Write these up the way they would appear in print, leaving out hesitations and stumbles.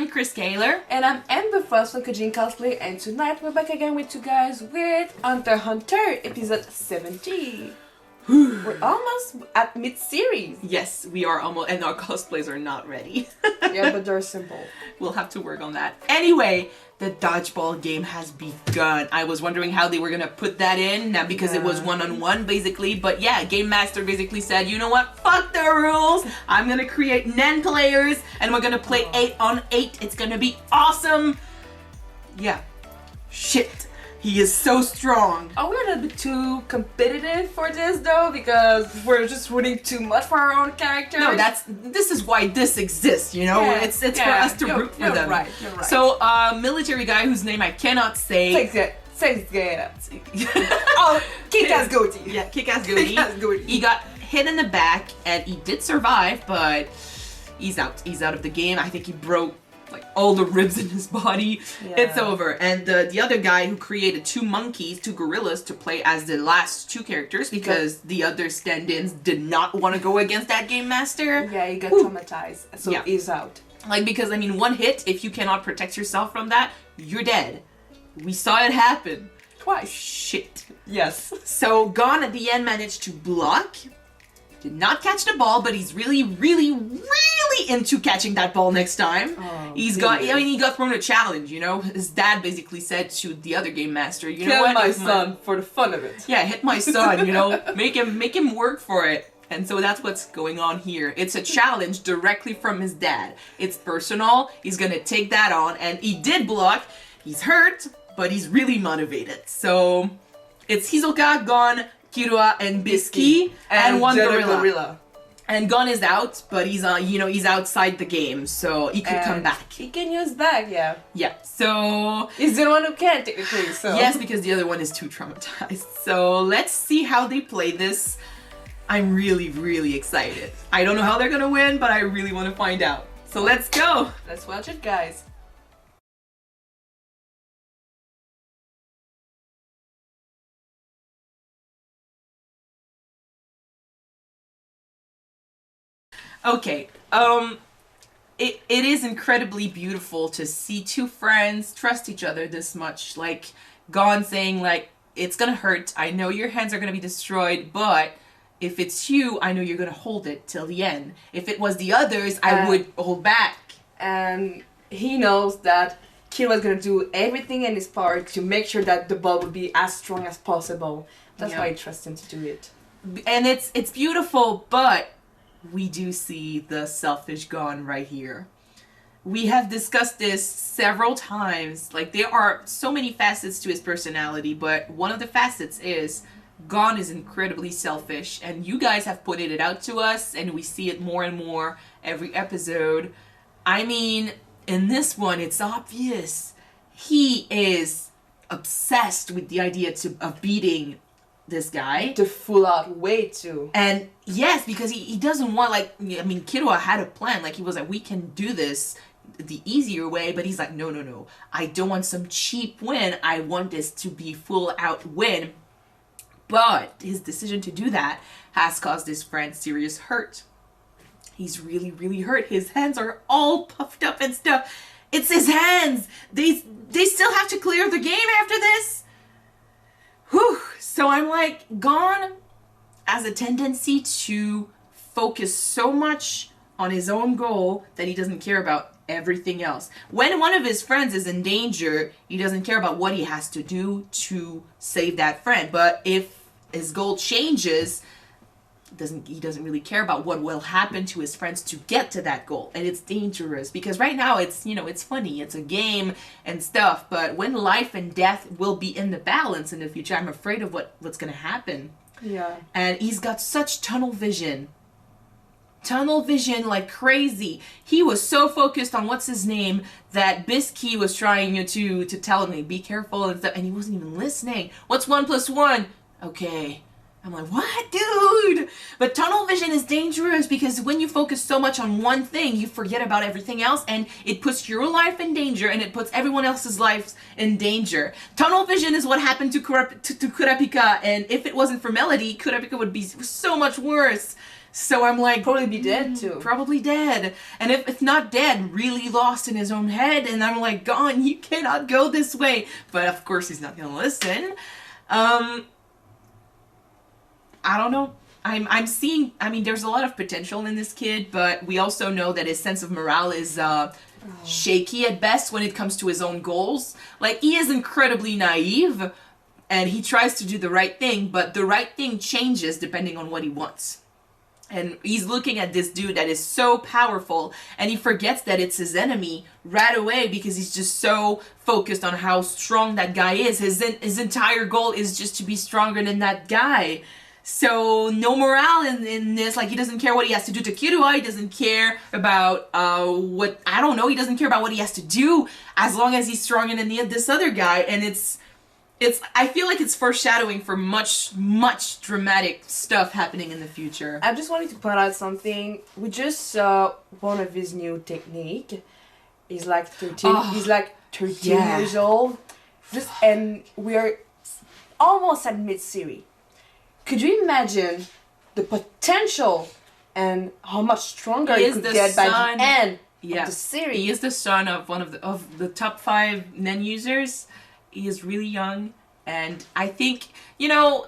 Chris Kaler. And I'm Amber from Kajin Cosplay, and tonight we're back again with you guys with Hunter x Hunter episode 70. We're almost at mid-series. Yes, we are almost, and our cosplays are not ready. Yeah, but they're simple. We'll have to work on that. Anyway, the dodgeball game has begun. I was wondering how they were gonna put that in, now because it was one-on-one basically, but yeah, Game Master basically said, you know what, fuck the rules, I'm gonna create 9 players, and we're gonna play 8 on 8, it's gonna be awesome! Yeah. Shit. He is so strong. Are we a little bit too competitive for this though? Because we're just rooting too much for our own characters? No, this is why this exists, you know? Yeah, It's for us to root for them. You're right. So, military guy whose name I cannot say. Say it. Oh, kick-ass goatee. Yeah, kick-ass goatee. Kick-ass goatee. He got hit in the back, and he did survive, but he's out. He's out of the game. I think he broke like all the ribs in his body. Yeah. It's over. And the other guy who created 2 monkeys, 2 gorillas to play as the last 2 characters because the other stand-ins did not want to go against that game master. Yeah, he got traumatized, so Yeah. he's out. Like, because I mean, 1 hit, if you cannot protect yourself from that, you're dead. We saw it happen. Twice. Shit. Yes. So Gon at the end managed to block. Did not catch the ball, but he's really into catching that ball next time. Oh, he got thrown a challenge, you know? His dad basically said to the other game master, you know Kill what? my son for the fun of it. Yeah, hit my son, you know? Make him work for it. And so that's what's going on here. It's a challenge directly from his dad. It's personal. He's gonna take that on, and he did block. He's hurt, but he's really motivated. So it's Hisoka, Gon, Killua, and Bisky, and 1 gorilla. And Gon is out, but he's he's outside the game, so he could come back. He can use back, yeah. Yeah. So he's the one who can technically. So yes, because the other one is too traumatized. So let's see how they play this. I'm really excited. I don't know how they're gonna win, but I really want to find out. So let's go. Let's watch it, guys. Okay, it is incredibly beautiful to see 2 friends trust each other this much. Like, Gon saying, like, it's gonna hurt, I know your hands are gonna be destroyed, but if it's you, I know you're gonna hold it till the end. If it was the others, I would hold back. And he knows that Killua's gonna do everything in his power to make sure that the ball would be as strong as possible. That's why he trusts him to do it. And it's beautiful, but we do see the selfish Gon right here. We have discussed this several times. Like, there are so many facets to his personality, but one of the facets is Gon is incredibly selfish, and you guys have pointed it out to us, and we see it more and more every episode. I mean, in this one, it's obvious. He is obsessed with the idea of beating this guy. The full out way too. And yes, because he doesn't want, like, I mean, Killua had a plan. Like, he was like, we can do this the easier way, but he's like, no. I don't want some cheap win. I want this to be full out win. But his decision to do that has caused his friend serious hurt. He's really hurt. His hands are all puffed up and stuff. It's his hands. They still have to clear the game after this. Whew. So I'm like, Gon has a tendency to focus so much on his own goal that he doesn't care about everything else. When one of his friends is in danger, he doesn't care about what he has to do to save that friend. But if his goal changes, he doesn't really care about what will happen to his friends to get to that goal. And it's dangerous because right now it's, it's funny, it's a game and stuff, but when life and death will be in the balance in the future, I'm afraid of what's gonna happen. Yeah. And he's got such tunnel vision like crazy. He was so focused on what's his name that Bisky was trying to tell him, be careful and stuff, and he wasn't even listening. What's 1 + 1? Okay. I'm like, what, dude? But tunnel vision is dangerous because when you focus so much on one thing, you forget about everything else, and it puts your life in danger, and it puts everyone else's lives in danger. Tunnel vision is what happened to Kurapika, and if it wasn't for Melody, Kurapika would be so much worse. So I'm like, Probably be dead too. probably dead. And if not dead, really lost in his own head. And I'm like, Gon, you cannot go this way. But of course he's not gonna listen. I don't know. I'm seeing, I mean, there's a lot of potential in this kid, but we also know that his sense of morale is shaky at best when it comes to his own goals. Like, he is incredibly naive, and he tries to do the right thing, but the right thing changes depending on what he wants. And he's looking at this dude that is so powerful, and he forgets that it's his enemy right away because he's just so focused on how strong that guy is. His entire goal is just to be stronger than that guy. So no morale in this. Like, he doesn't care what he has to do to Killua. He doesn't care about what, I don't know. He doesn't care about what he has to do as long as he's stronger than this other guy. And it's I feel like it's foreshadowing for much dramatic stuff happening in the future. I just wanted to point out something. We just saw one of his new technique. He's like 13. He's like 13 years old. And we're almost at mid-series. Could you imagine the potential and how much stronger he could get by the end of the series? He is the son of one of the top 5 Nen users. He is really young, and I think, you know,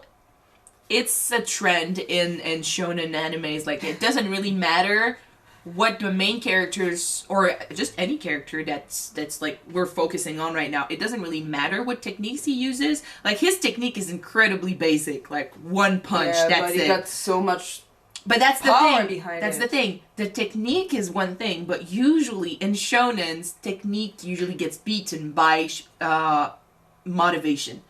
it's a trend in shonen animes. Like, it doesn't really matter what the main characters, or just any character that's like we're focusing on right now, it doesn't really matter what techniques he uses. Like, his technique is incredibly basic, like one punch, that's but he got so much but that's the power thing. behind That's it. the thing. The technique is one thing, but usually in shonens, technique usually gets beaten by motivation,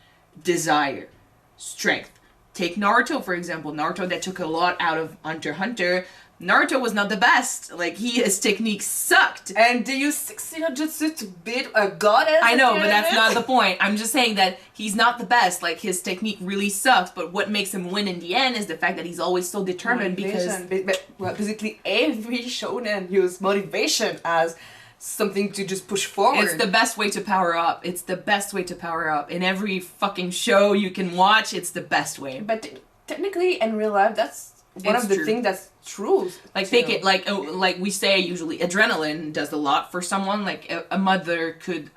desire, strength. Take Naruto, for example. Naruto, that took a lot out of Hunter x Hunter. Naruto was not the best. Like, his technique sucked. And they use 16 jutsu to beat a goddess. I know, but that's not the point. I'm just saying that he's not the best. Like, his technique really sucks, but what makes him win in the end is the fact that he's always so determined because... Well, basically, every shonen uses motivation as something to just push forward. It's the best way to power up. It's the best way to power up. In every fucking show you can watch, it's the best way. But technically, in real life, that's one of the things that's true. Like, take it, like we say usually, adrenaline does a lot for someone. Like, a mother could,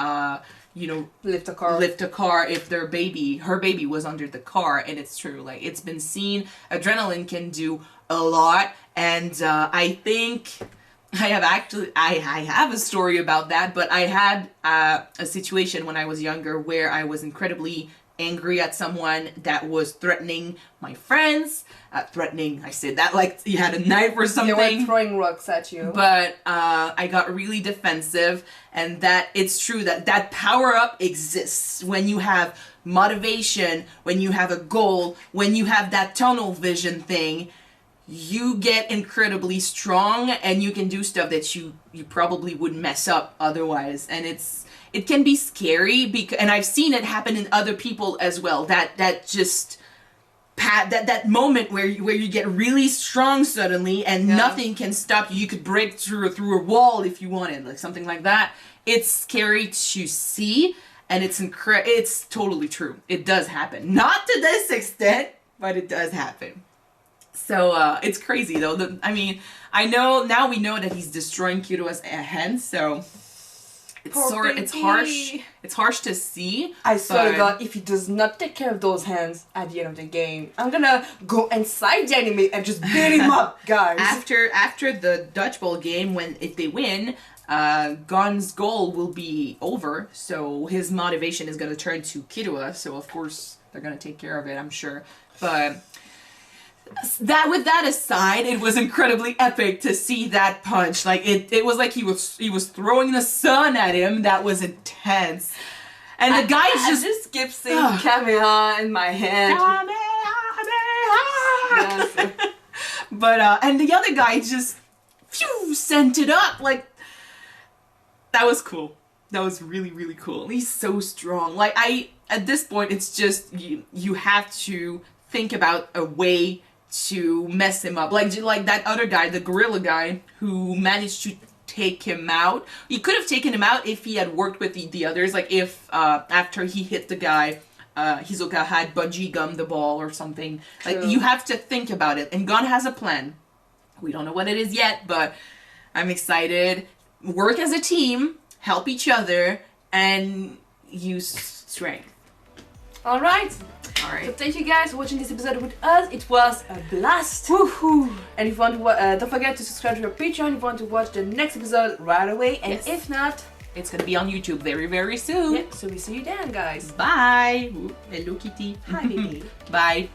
you know, lift a car if her baby was under the car, and it's true. Like, it's been seen. Adrenaline can do a lot, and I think I have a story about that. But I had a situation when I was younger where I was incredibly angry at someone that was threatening my friends. I said that like he had a knife or something. They were throwing rocks at you. But I got really defensive, and that it's true that power up exists when you have motivation, when you have a goal, when you have that tunnel vision thing. You get incredibly strong, and you can do stuff that you probably would mess up otherwise, and it can be scary and I've seen it happen in other people as well. That moment where you get really strong suddenly, and nothing can stop you. You could break through a wall if you wanted, like something like that. It's scary to see, and it's totally true. It does happen, not to this extent, but it does happen. So it's crazy though. I mean, I know now we know that he's destroying Killua's hand, so. It's harsh. It's harsh to see. I swear to God, if he does not take care of those hands at the end of the game, I'm gonna go inside the enemy and just beat him up, guys. After the dodgeball game, if they win, Gon's goal will be over. So his motivation is gonna turn to Killua. So of course they're gonna take care of it, I'm sure. But with that aside, it was incredibly epic to see that punch. Like, it was like he was throwing the sun at him. That was intense. And the guy just kept saying Kamehameha in my head. Kamehameha. Yes. But and the other guy just sent it up. Like, that was cool. That was really, really cool. He's so strong. Like, at this point, it's just you have to think about a way to mess him up, like that other guy, the gorilla guy, who managed to take him out. He could have taken him out if he had worked with the others, like if after he hit the guy, Hisoka had bungee gummed the ball or something. Like, you have to think about it, and Gon has a plan. We don't know what it is yet, but I'm excited. Work as a team, help each other, and use strength. All right. All So right. thank you guys for watching this episode with us. It was a blast. Woohoo! And if you want to, don't forget to subscribe to our Patreon if you want to watch the next episode right away. And Yes. if not, It's gonna be on YouTube very, very soon. yeah, so we see you then, guys. Bye. Ooh, hello, Kitty. Hi, baby. Bye.